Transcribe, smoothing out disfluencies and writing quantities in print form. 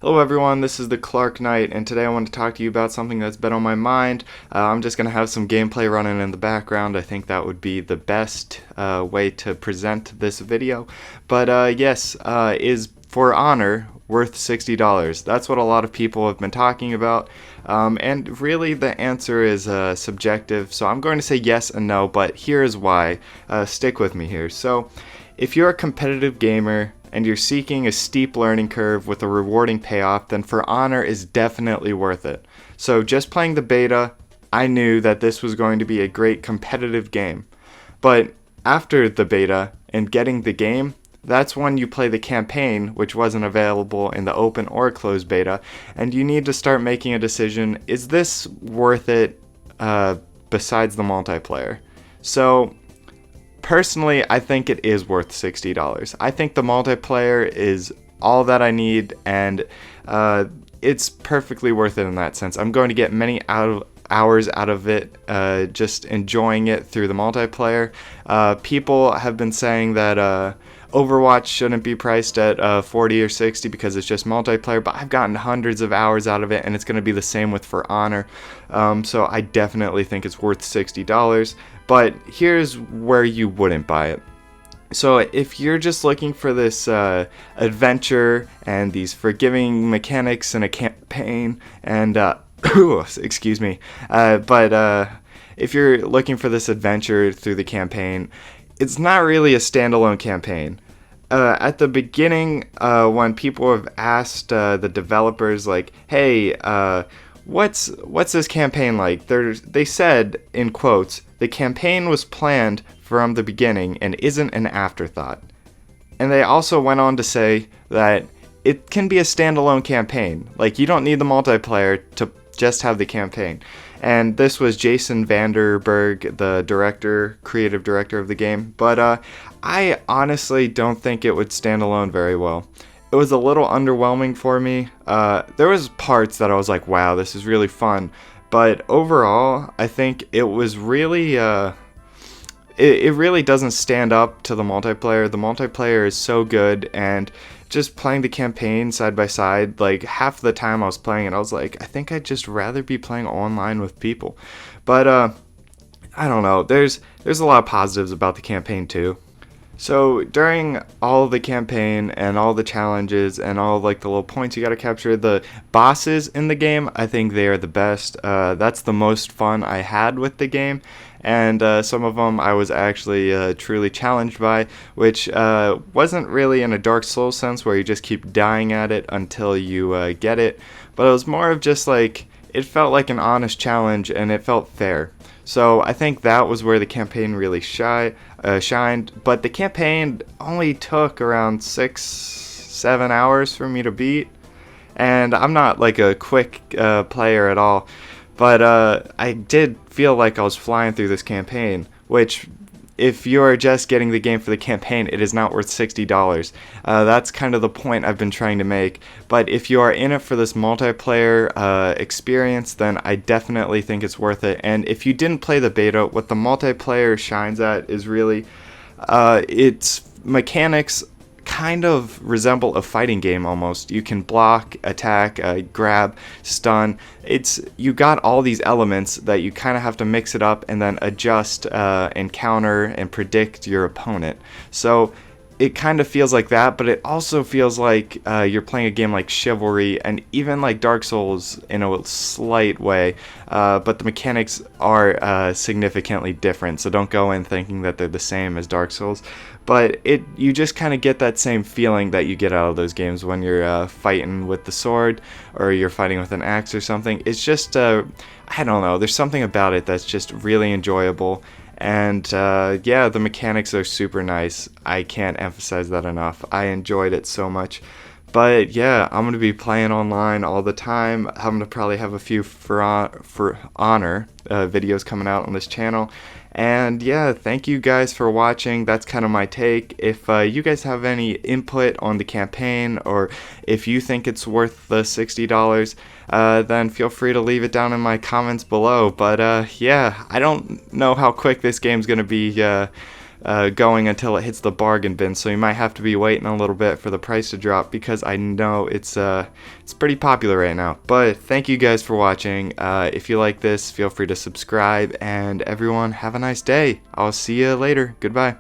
Hello everyone, this is the Clark Knight, and today I want to talk to you about something that's been on my mind. I'm just going to have some gameplay running in the background. I think that would be the best way to present this video. But yes, is For Honor worth $60? That's what a lot of people have been talking about, and really the answer is subjective, so I'm going to say yes and no, but here's why. Stick with me here. So, if you're a competitive gamer, and you're seeking a steep learning curve with a rewarding payoff, then For Honor is definitely worth it. So just playing the beta, I knew that this was going to be a great competitive game. But after the beta and getting the game, that's when you play the campaign, which wasn't available in the open or closed beta, and you need to start making a decision, is this worth it besides the multiplayer? So personally, I think it is worth $60. I think the multiplayer is all that I need, and it's perfectly worth it in that sense. I'm going to get many hours out of it, just enjoying it through the multiplayer. People have been saying that Overwatch shouldn't be priced at 40 or 60 because it's just multiplayer, but I've gotten hundreds of hours out of it, and it's going to be the same with For Honor. So I definitely think it's worth $60. But here's where you wouldn't buy it. So if you're just looking for this adventure and these forgiving mechanics and a campaign and excuse me, but if you're looking for this adventure through the campaign, it's not really a standalone campaign. At the beginning, when people have asked the developers, like, hey, what's this campaign like? They said, in quotes, the campaign was planned from the beginning and isn't an afterthought. And they also went on to say that it can be a standalone campaign. Like, you don't need the multiplayer to just have the campaign. And this was Jason Vanderberg, the creative director of the game. But I honestly don't think it would stand alone very well. It was a little underwhelming for me. There was parts that I was like, wow, this is really fun. But overall, I think it was really, it really doesn't stand up to the multiplayer. The multiplayer is so good, and just playing the campaign side by side, like half the time I was playing it, I was like, I think I'd just rather be playing online with people. But I don't know. There's a lot of positives about the campaign too. So during all the campaign and all the challenges and all like the little points you gotta capture, the bosses in the game, I think they are the best. That's the most fun I had with the game, and some of them I was actually truly challenged by, which wasn't really in a Dark Souls sense where you just keep dying at it until you get it, but it was more of just like, it felt like an honest challenge and it felt fair. So I think that was where the campaign really shined, but the campaign only took around 6-7 hours for me to beat, and I'm not like a quick player at all, but I did feel like I was flying through this campaign, which, if you're just getting the game for the campaign, it is not worth $60. That's kind of the point I've been trying to make. But if you are in it for this multiplayer experience, then I definitely think it's worth it. And if you didn't play the beta, what the multiplayer shines at is really its mechanics kind of resemble a fighting game almost. You can block, attack, grab, stun. You got all these elements that you kind of have to mix it up and then adjust and counter and predict your opponent. So it kind of feels like that, but it also feels like you're playing a game like Chivalry and even like Dark Souls in a slight way, but the mechanics are significantly different, so don't go in thinking that they're the same as Dark Souls. But you just kind of get that same feeling that you get out of those games when you're fighting with the sword or you're fighting with an axe or something. It's just, I don't know, there's something about it that's just really enjoyable. And yeah, the mechanics are super nice. I can't emphasize that enough. I enjoyed it so much. But yeah, I'm going to be playing online all the time. I'm going to probably have a few For Honor videos coming out on this channel. And yeah, thank you guys for watching. That's kind of my take. If you guys have any input on the campaign, or if you think it's worth the $60, then feel free to leave it down in my comments below. But yeah, I don't know how quick this game's going to be going until it hits the bargain bin, so you might have to be waiting a little bit for the price to drop, because I know it's pretty popular right now. But thank you guys for watching. If you like this, feel free to subscribe, and everyone have a nice day. I'll see you later. Goodbye.